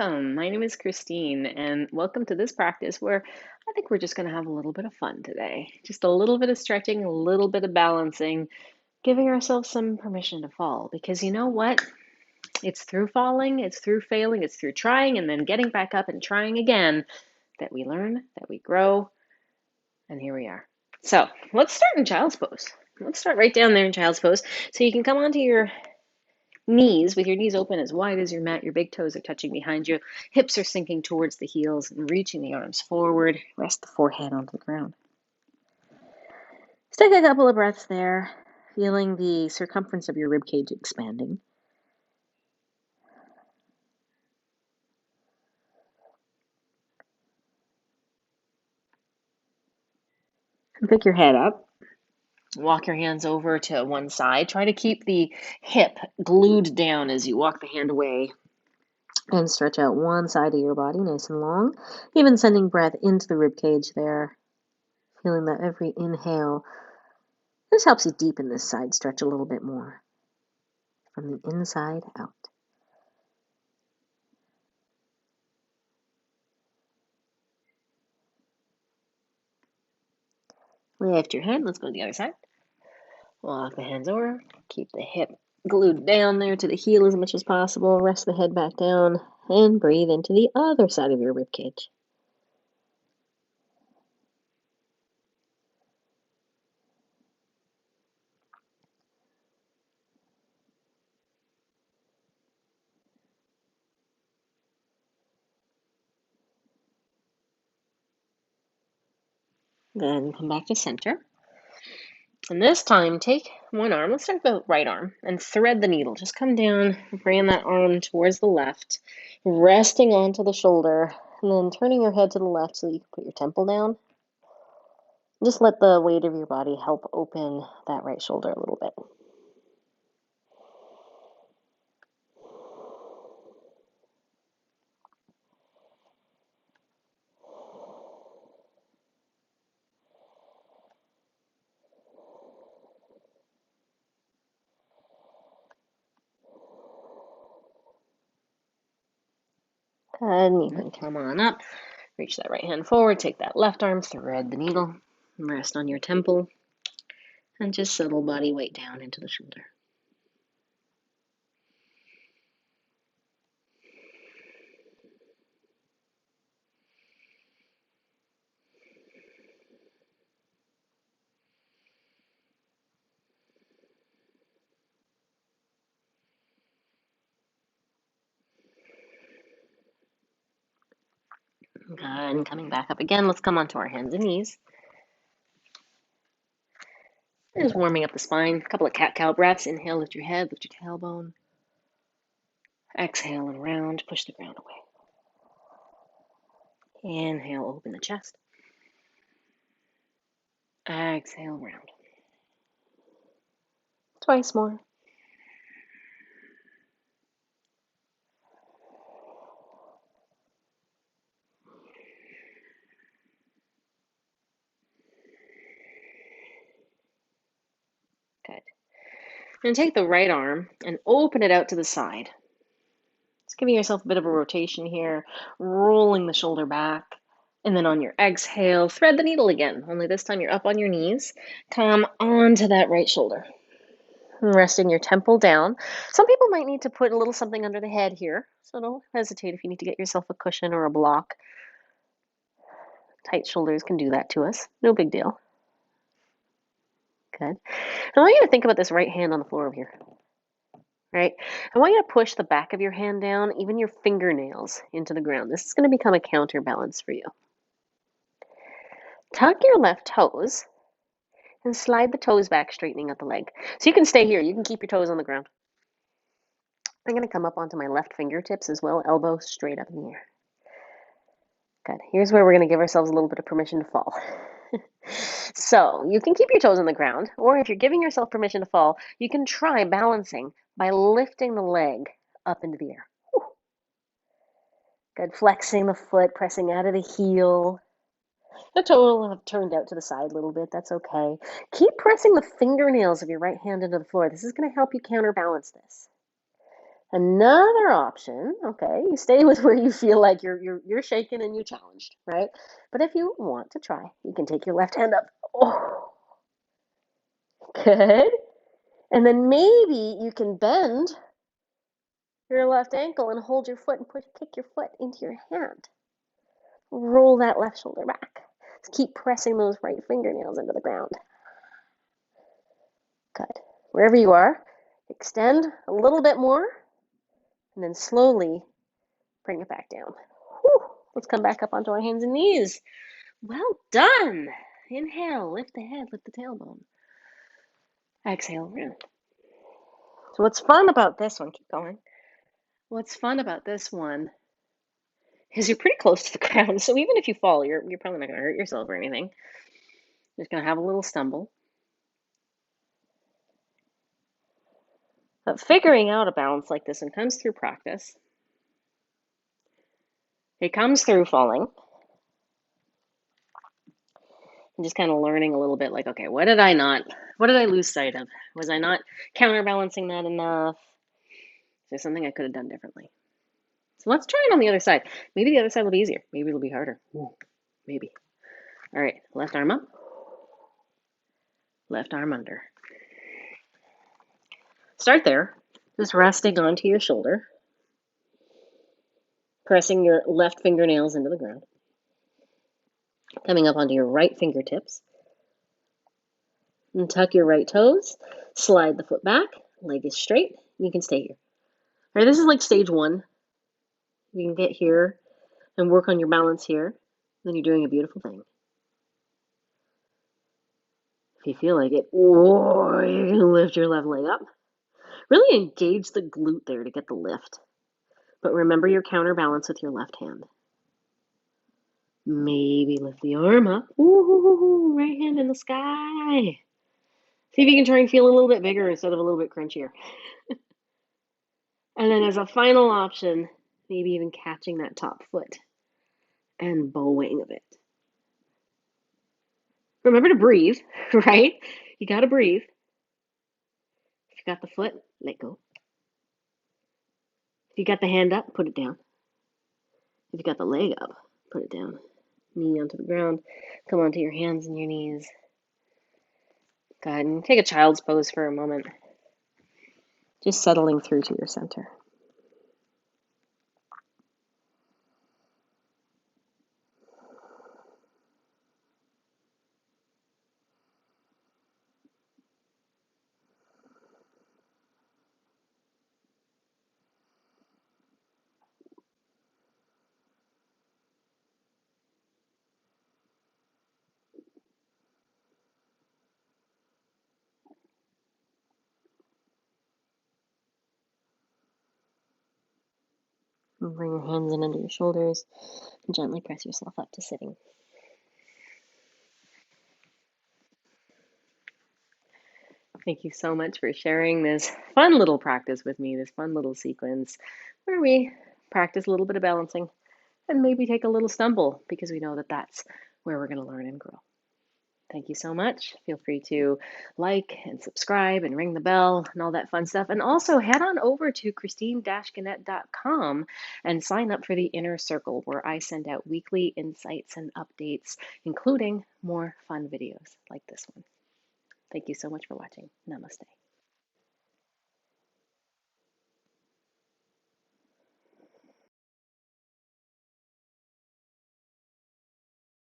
welcome. My name is Christine, and welcome to this practice where I think we're just going to have a little bit of fun today. Just a little bit of stretching, a little bit of balancing, giving ourselves some permission to fall. Because you know what? It's through falling, it's through failing, it's through trying and then getting back up and trying again that we learn, that we grow, and here we are. So let's start in child's pose. Let's start right down there in child's pose. So you can come onto your knees with your knees open as wide as your mat. Your big toes are touching behind you. Hips are sinking towards the heels and reaching the arms forward. Rest the forehead onto the ground. Just take a couple of breaths there, feeling the circumference of your rib cage expanding. And pick your head up. Walk your hands over to one side. Try to keep the hip glued down as you walk the hand away. And stretch out one side of your body nice and long. Even sending breath into the rib cage there. Feeling that every inhale. This helps you deepen this side stretch a little bit more from the inside out. Lift your head. Let's go to the other side. Walk the hands over. Keep the hip glued down there to the heel as much as possible. Rest the head back down and breathe into the other side of your rib cage. Then come back to center. And this time, take one arm. Let's start with the right arm and thread the needle. Just come down, bring that arm towards the left, resting onto the shoulder, and then turning your head to the left so that you can put your temple down. Just let the weight of your body help open that right shoulder a little bit. And you can come on up, reach that right hand forward, take that left arm, thread the needle, rest on your temple, and just settle body weight down into the shoulder. Good, and coming back up again, let's come onto our hands and knees. Just warming up the spine, a couple of cat-cow breaths. Inhale, lift your head, lift your tailbone. Exhale and round, push the ground away. Inhale, open the chest. Exhale, round. Twice more. Good. And take the right arm and open it out to the side. Just giving yourself a bit of a rotation here, rolling the shoulder back. And then on your exhale, thread the needle again. Only this time you're up on your knees. Come onto that right shoulder. Resting your temple down. Some people might need to put a little something under the head here. So don't hesitate if you need to get yourself a cushion or a block. Tight shoulders can do that to us. No big deal. Good. I want you to think about this right hand on the floor over here. Right? I want you to push the back of your hand down, even your fingernails, into the ground. This is going to become a counterbalance for you. Tuck your left toes and slide the toes back, straightening out the leg. So you can stay here. You can keep your toes on the ground. I'm going to come up onto my left fingertips as well, elbow straight up in the air. Good. Here's where we're going to give ourselves a little bit of permission to fall. So you can keep your toes on the ground, or if you're giving yourself permission to fall, you can try balancing by lifting the leg up into the air. Whew. Good. Flexing the foot, pressing out of the heel. The toe will have turned out to the side a little bit. That's okay. Keep pressing the fingernails of your right hand into the floor. This is going to help you counterbalance this. Another option, okay, you stay with where you feel like you're shaken and you're challenged, right? But if you want to try, you can take your left hand up. Oh, good. And then maybe you can bend your left ankle and hold your foot and kick your foot into your hand. Roll that left shoulder back. Just keep pressing those right fingernails into the ground. Good. Wherever you are, extend a little bit more and then slowly bring it back down. Whew. Let's come back up onto our hands and knees. Well done. Inhale, lift the head, lift the tailbone. Exhale, round. So what's fun about this one, keep going. What's fun about this one is you're pretty close to the ground. So even if you fall, you're probably not going to hurt yourself or anything. You're just going to have a little stumble. But figuring out a balance like this one comes through practice. It comes through falling. And just kind of learning a little bit like, okay, what did I lose sight of? Was I not counterbalancing that enough? Is there something I could have done differently? So let's try it on the other side. Maybe the other side will be easier. Maybe it'll be harder. Ooh, maybe. All right, left arm up, left arm under. Start there, just resting onto your shoulder, pressing your left fingernails into the ground, coming up onto your right fingertips, and tuck your right toes, slide the foot back, leg is straight, you can stay here. All right, this is like stage one. You can get here and work on your balance here, then you're doing a beautiful thing. If you feel like it, or you're going to lift your left leg up. Really engage the glute there to get the lift. But remember your counterbalance with your left hand. Maybe lift the arm up. Ooh, right hand in the sky. See if you can try and feel a little bit bigger instead of a little bit crunchier. And then as a final option, maybe even catching that top foot and bowing a bit. Remember to breathe, right? You got to breathe. If you got the foot, let go. If you got the hand up, put it down. If you got the leg up, put it down. Knee onto the ground. Come onto your hands and your knees. Go ahead and take a child's pose for a moment. Just settling through to your center. And bring your hands in under your shoulders and gently press yourself up to sitting. Thank you so much for sharing this fun little practice with me, this fun little sequence where we practice a little bit of balancing and maybe take a little stumble because we know that that's where we're going to learn and grow. Thank you so much. Feel free to like and subscribe and ring the bell and all that fun stuff. And also head on over to christine-gannett.com and sign up for the Inner Circle, where I send out weekly insights and updates, including more fun videos like this one. Thank you so much for watching. Namaste.